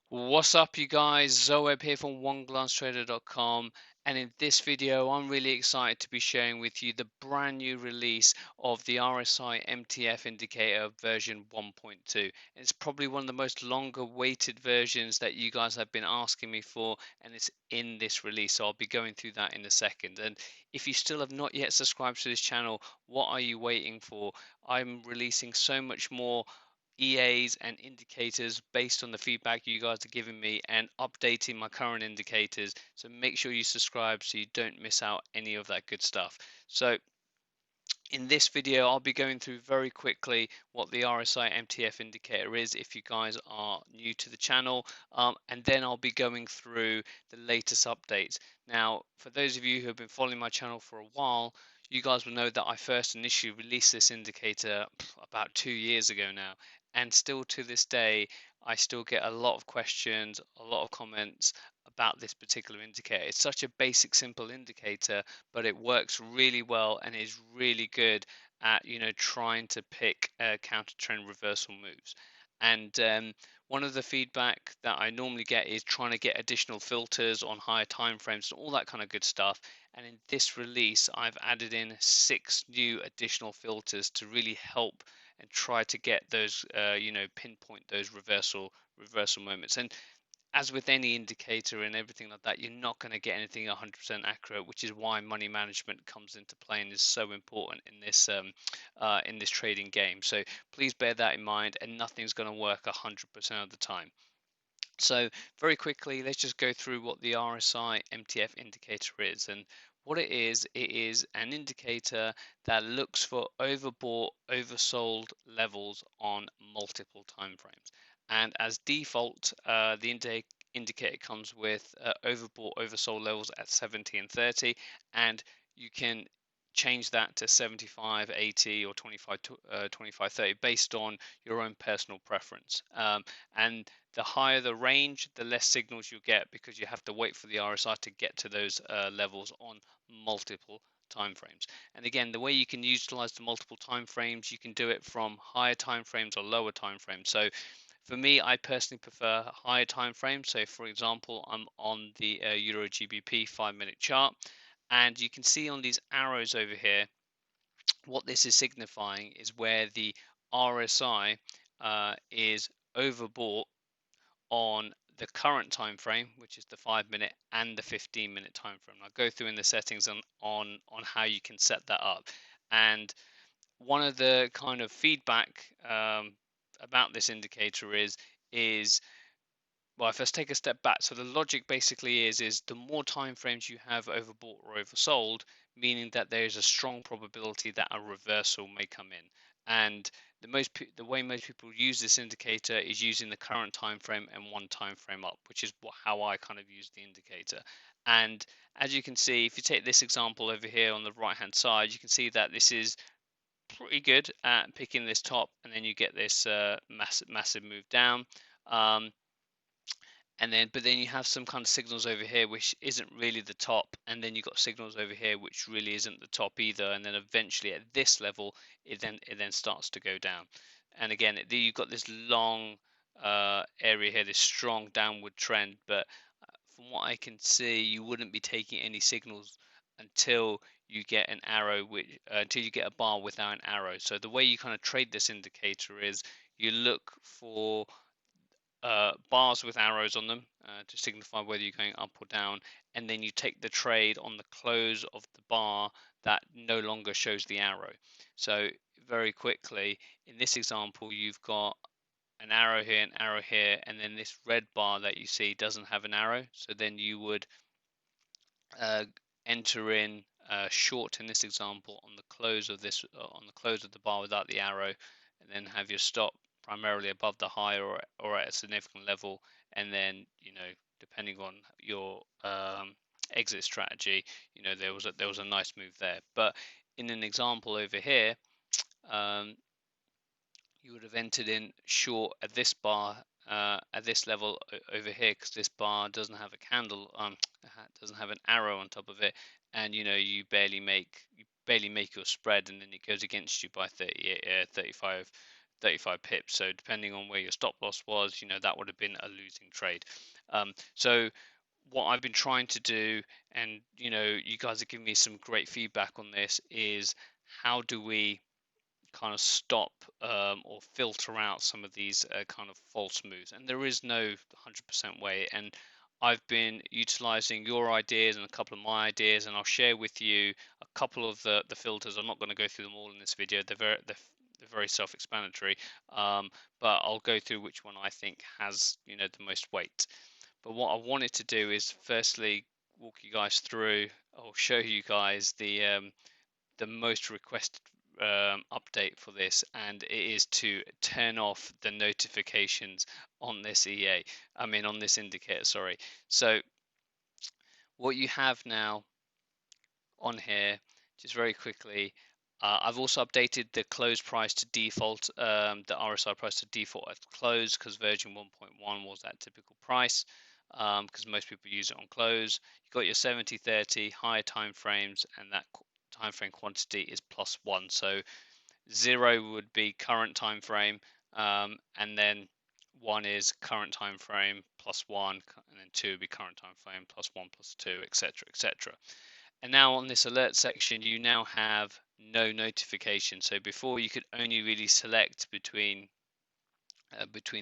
What's up, you guys? Zoeb here from OneGlanceTrader.com, and in this video I'm really excited to be sharing with you the brand new release of the RSI MTF Indicator version 1.2. It's probably one of the most longer waited versions that you guys have been asking me for, and it's in this release, so I'll be going through that in a second. And if you still have not yet subscribed to this channel, what are you waiting for? I'm releasing so much more EAs and indicators based on the feedback you guys are giving me and updating my current indicators. So make sure you subscribe so you don't miss out any of that good stuff. So in this video, I'll be going through very quickly what the RSI MTF indicator is if you guys are new to the channel, and then I'll be going through the latest updates. Now, for those of you who have been following my channel for a while, you guys will know that I first initially released this indicator about 2 years ago now, and still to this day, I still get a lot of questions, a lot of comments about this particular indicator. It's such a basic, simple indicator, but it works really well and is really good at trying to pick counter trend reversal moves. And one of the feedback that I normally get is trying to get additional filters on higher time frames and all that kind of good stuff. And in this release, I've added in 6 new additional filters to really help and try to get those pinpoint those reversal moments. And as with any indicator and everything like that, you're not going to get anything 100% accurate, which is why money management comes into play and is so important in this trading game. So please bear that in mind, and nothing's going to work 100% of the time. So very quickly, let's just go through what the RSI MTF indicator is. And what it is an indicator that looks for overbought, oversold levels on multiple time frames. And as default, the indicator comes with overbought, oversold levels at 70 and 30, and you can change that to 75, 80, or 25, 25, 30 based on your own personal preference. And the higher the range, the less signals you get because you have to wait for the RSI to get to those levels on multiple time frames. And again, the way you can utilize the multiple time frames, you can do it from higher time frames or lower time frames. So for me, I personally prefer higher time frames. So for example, I'm on the Euro GBP 5-minute chart, and you can see on these arrows over here, what this is signifying is where the RSI is overbought on the current time frame, which is the 5-minute and the 15-minute time frame. I'll go through in the settings on how you can set that up. And one of the kind of feedback about this indicator is well, if I take a step back, so the logic basically is the more time frames you have overbought or oversold, meaning that there is a strong probability that a reversal may come in. And the way most people use this indicator is using the current time frame and one time frame up, which is how I kind of use the indicator. And as you can see, if you take this example over here on the right hand side, you can see that this is pretty good at picking this top, and then you get this massive move down. But then you have some kind of signals over here which isn't really the top, and then you've got signals over here which really isn't the top either, and then eventually at this level it then starts to go down. And again, you've got this long area here, this strong downward trend, but from what I can see, you wouldn't be taking any signals until you get an arrow until you get a bar without an arrow. So the way you kind of trade this indicator is you look for bars with arrows on them to signify whether you're going up or down, and then you take the trade on the close of the bar that no longer shows the arrow. So very quickly, in this example, you've got an arrow here, and then this red bar that you see doesn't have an arrow. So then you would enter in short in this example on the close of the bar without the arrow, and then have your stop primarily above the high or at a significant level, and then depending on your exit strategy, there was a nice move there. But in an example over here, you would have entered in short at this bar at this level over here, because this bar doesn't have a candle, doesn't have an arrow on top of it, and you barely make your spread, and then it goes against you by 35 35 pips. So depending on where your stop loss was, that would have been a losing trade. So what I've been trying to do, and you guys are giving me some great feedback on this, is how do we kind of stop or filter out some of these kind of false moves? And there is no 100% way, and I've been utilizing your ideas and a couple of my ideas, and I'll share with you a couple of the filters. I'm not going to go through them all in this video. They're very self-explanatory, but I'll go through which one I think has the most weight. But what I wanted to do is firstly walk you guys through, or show you guys the most requested update for this, and it is to turn off the notifications on this on this indicator, sorry. So what you have now on here, just very quickly, I've also updated the close price to default, the RSI price to default at close, because version 1.1 was that typical price, because most people use it on close. You've got your 70-30 higher time frames, and that time frame quantity is +1. So 0 would be current time frame, and then 1 is current time frame +1, and then 2 would be current time frame +1 +2, etc., etc. And now on this alert section, you now have no notification. So before you could only really select between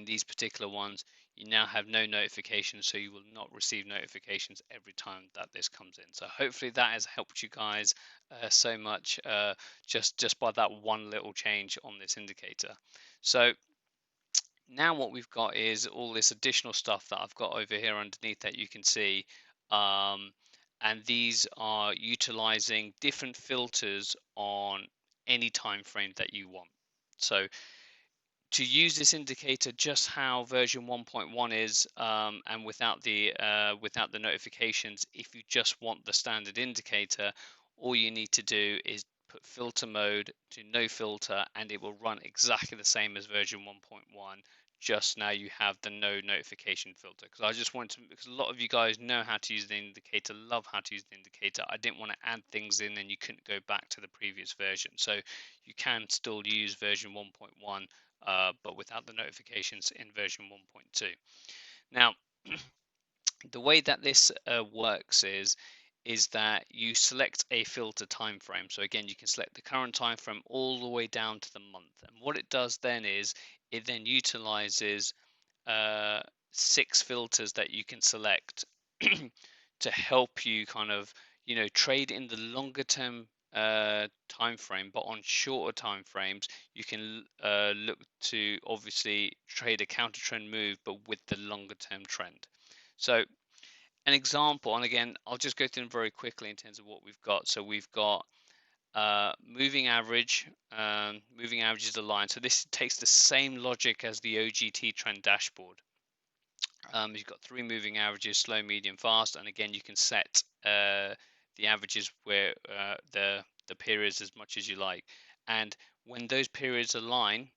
these particular ones, you now have no notifications, so you will not receive notifications every time that this comes in. So hopefully that has helped you guys so much, just by that one little change on this indicator. So now what we've got is all this additional stuff that I've got over here underneath that you can see, and these are utilizing different filters on any time frame that you want. So to use this indicator just how version 1.1 is, and without the notifications, if you just want the standard indicator, all you need to do is put filter mode to no filter, and it will run exactly the same as version 1.1. Just now you have the no notification filter, because I just want to, because a lot of you guys know how to use the indicator, love how to use the indicator. I didn't want to add things in and you couldn't go back to the previous version. So you can still use version 1.1, but without the notifications in version 1.2. Now, the way that this works is that you select a filter time frame. So again, you can select the current time frame all the way down to the month. And what it does then is it then utilizes 6 filters that you can select to help you kind of trade in the longer term time frame, but on shorter time frames you can look to obviously trade a counter trend move, but with the longer term trend. So an example, and again I'll just go through them very quickly in terms of what we've got. So we've got moving average. Moving average is a line, so this takes the same logic as the OGT Trend Dashboard. You've got 3 moving averages: slow, medium, fast, and again you can set the averages where the periods as much as you like. And when those periods align,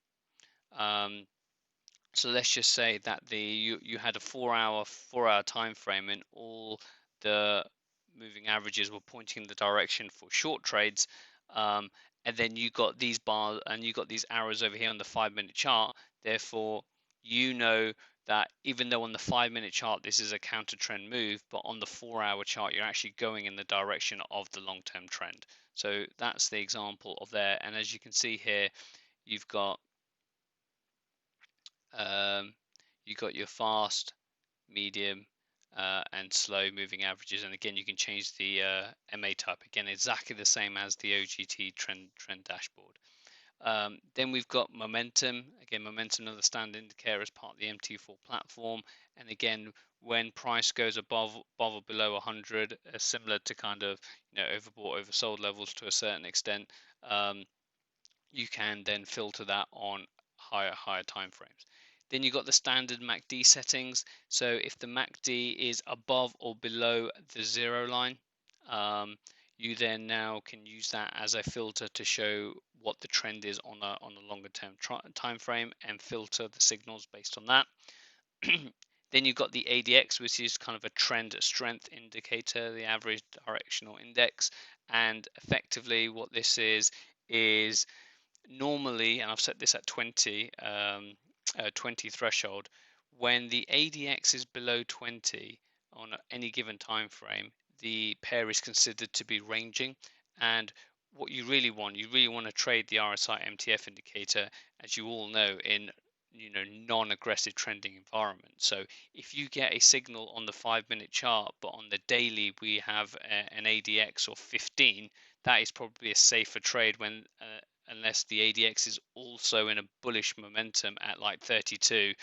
so let's just say that you had a 4-hour time frame, and all the moving averages were pointing in the direction for short trades, and then you got these bars and you got these arrows over here on the 5-minute chart. Therefore, that even though on the 5-minute chart this is a counter trend move, but on the 4-hour chart you're actually going in the direction of the long-term trend. So that's the example of there. And as you can see here, you've got your fast, medium, and slow moving averages. And again, you can change the MA type, again exactly the same as the OGT Trend Dashboard. Then we've got momentum. Again, momentum of the standard indicator as part of the MT4 platform. And again, when price goes above or below 100, similar to kind of overbought, oversold levels to a certain extent, you can then filter that on higher time frames. Then you've got the standard MACD settings. So if the MACD is above or below the 0 line, you then now can use that as a filter to show what the trend is on a longer term time frame, and filter the signals based on that. Then you've got the ADX, which is kind of a trend strength indicator, the average directional index. And effectively what this is normally, and I've set this at 20 threshold, when the ADX is below 20 on any given time frame, the pair is considered to be ranging. And what you really want to trade the RSI MTF indicator, as you all know, in non-aggressive trending environment. So if you get a signal on the 5-minute chart, but on the daily we have an ADX of 15, that is probably a safer trade when unless the ADX is also in a bullish momentum at like 32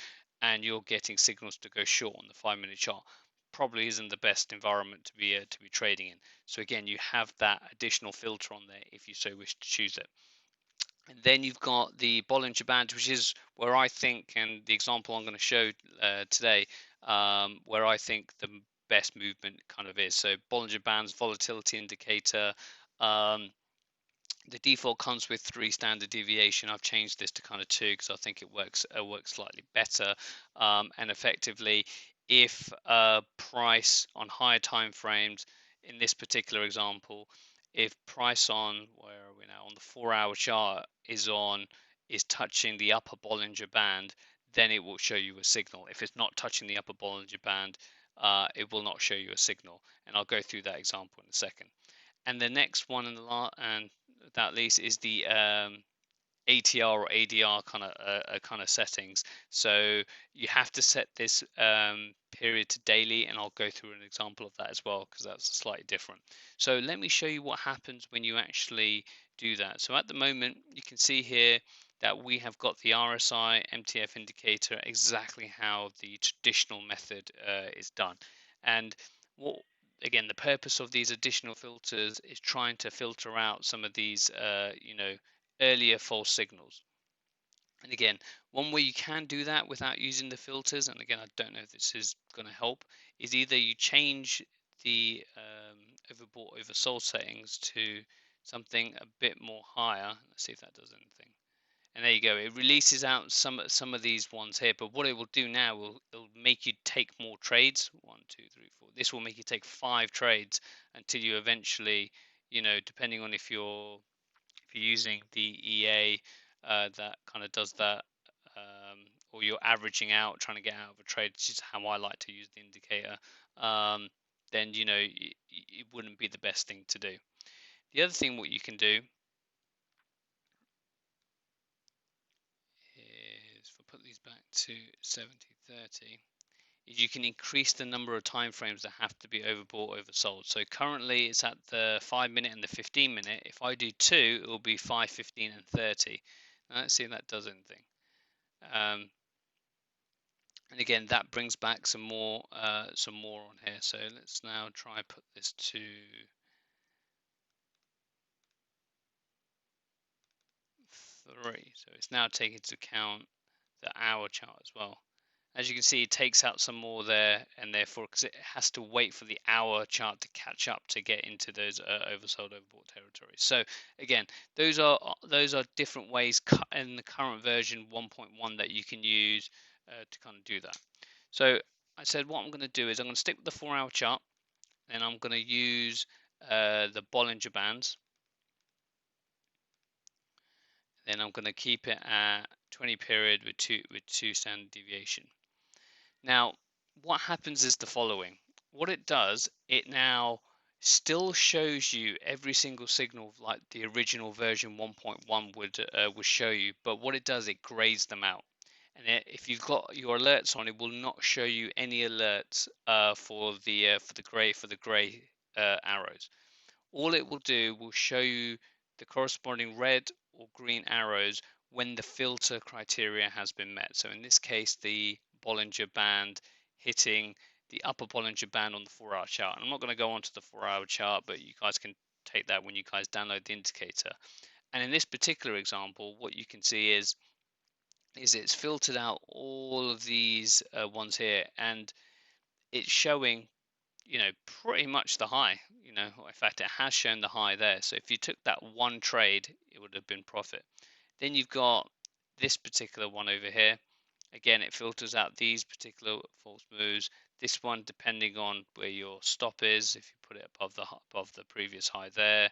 and you're getting signals to go short on the 5-minute chart. Probably isn't the best environment to be trading in. So again, you have that additional filter on there if you so wish to choose it. And then you've got the Bollinger Bands, which is where I think, and the example I'm going to show today, where I think the best movement kind of is. So Bollinger Bands, volatility indicator. The default comes with 3 standard deviation. I've changed this to kind of 2 because I think it works slightly better. And effectively, if price on higher time frames, in this particular example, if price on, where are we now, on the 4-hour chart is touching the upper Bollinger Band, then it will show you a signal. If it's not touching the upper Bollinger Band, it will not show you a signal. And I'll go through that example in a second. And the next one and that least is the ATR or ADR kind of settings. So you have to set this period to daily, and I'll go through an example of that as well because that's slightly different. So let me show you what happens when you actually do that. So at the moment, you can see here that we have got the RSI MTF indicator exactly how the traditional method is done. And what again, the purpose of these additional filters is trying to filter out some of these earlier false signals. And again, one way you can do that without using the filters, and again, I don't know if this is going to help, is either you change the overbought oversold settings to something a bit more higher. Let's see if that does anything. And there you go. It releases out some of these ones here. But what it will do now, it'll make you take more trades. 1, 2, 3, 4. This will make you take 5 trades until you eventually, depending on if you're using the EA that kind of does that, or you're averaging out, trying to get out of a trade, which is how I like to use the indicator. Then it wouldn't be the best thing to do. The other thing what you can do is, if I put these back to 70-30, is you can increase the number of time frames that have to be overbought, oversold. So currently it's at the 5-minute and the 15-minute. If I do 2, it will be 5, 15, and 30. Now let's see if that does anything. And again, that brings back some more on here. So let's now try put this to 3. So it's now taking into account the hour chart as well. As you can see, it takes out some more there, and therefore, because it has to wait for the hour chart to catch up to get into those oversold, overbought territories. So again, those are different ways in the current version 1.1 that you can use to kind of do that. So I said what I'm going to do is I'm going to stick with the 4-hour chart, and I'm going to use the Bollinger Bands. Then I'm going to keep it at 20 period with two standard deviation. Now, what happens is the following. What it does, it now still shows you every single signal like the original version 1.1 would show you, but what it does, it grays them out. And if you've got your alerts on, it will not show you any alerts for the gray arrows. All it will do will show you the corresponding red or green arrows when the filter criteria has been met. So in this case, the Bollinger Band hitting the upper Bollinger Band on the 4-hour chart. I'm not going to go onto the 4-hour chart, but you guys can take that when you guys download the indicator. And in this particular example, what you can see is it's filtered out all of these ones here, and it's showing pretty much the high. In fact, it has shown the high there. So if you took that one trade, it would have been profit. Then you've got this particular one over here. Again, it filters out these particular false moves. This one, depending on where your stop is, if you put it above the previous high there,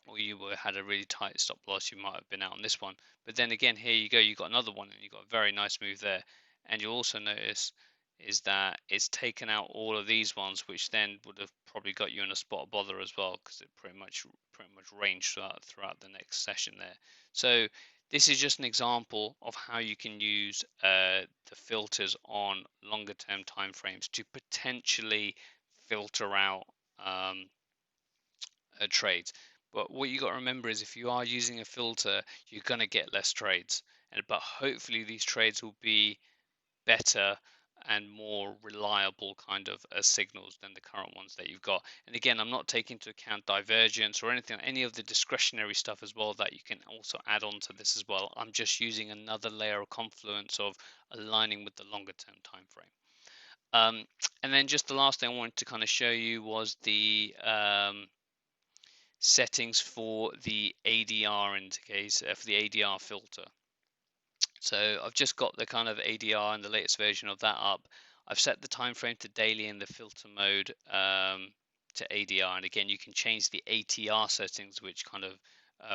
or you had a really tight stop loss, you might have been out on this one. But then again, here you go, you got another one, and you got a very nice move there. And you'll also notice is that it's taken out all of these ones, which then would have probably got you in a spot of bother as well, because it pretty much ranged throughout the next session there. So this is just an example of how you can use the filters on longer term time frames to potentially filter out trades. But what you got to remember is if you are using a filter, you're going to get less trades. But hopefully these trades will be better and more reliable kind of signals than the current ones that you've got. And again, I'm not taking into account divergence or anything, any of the discretionary stuff as well that you can also add on to this as well. I'm just using another layer of confluence of aligning with the longer term time frame. And then just the last thing I wanted to kind of show you was the settings for the ADR indicator, for the ADR filter. So I've just got the kind of ADR and the latest version of that up. I've set the time frame to daily in the filter mode to ADR, and again you can change the ATR settings, which kind of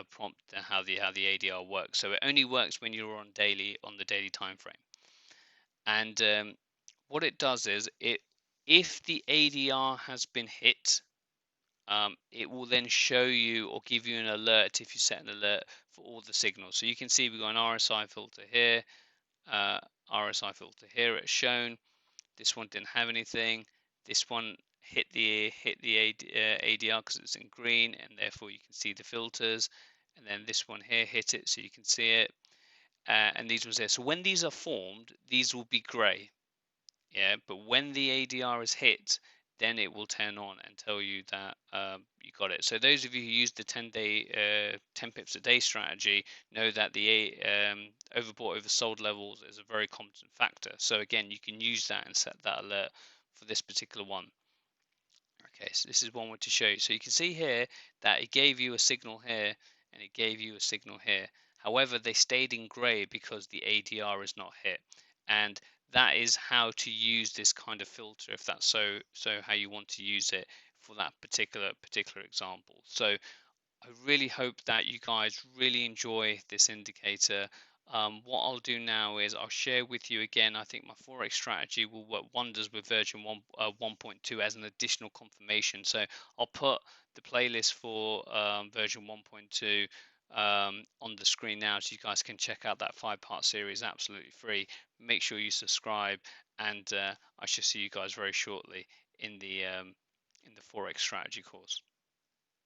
prompt how the ADR works. So it only works when you're on the daily time frame. And what it does is if the ADR has been hit, it will then show you or give you an alert if you set an alert for all the signals. So you can see we've got an RSI filter here, RSI filter here. It's shown. This one didn't have anything. This one hit the ADR because it's in green, and therefore you can see the filters. And then this one here hit it, so you can see it. And these ones there. So when these are formed, these will be grey. Yeah, but when the ADR is hit, then it will turn on and tell you that you got it. So those of you who use the 10 pips a day strategy know that the overbought, oversold levels is a very common factor. So again, you can use that and set that alert for this particular one. Okay, so this is one way to show you. So you can see here that it gave you a signal here and it gave you a signal here. However, they stayed in grey because the ADR is not hit. And that is how to use this kind of filter, if that's so how you want to use it for that particular example. So I really hope that you guys really enjoy this indicator. What I'll do now is I'll share with you again. I think my Forex strategy will work wonders with version 1.2 as an additional confirmation. So I'll put the playlist for version 1.2 on the screen now, so you guys can check out that 5-part series absolutely free. Make sure you subscribe, and I shall see you guys very shortly in the Forex strategy course.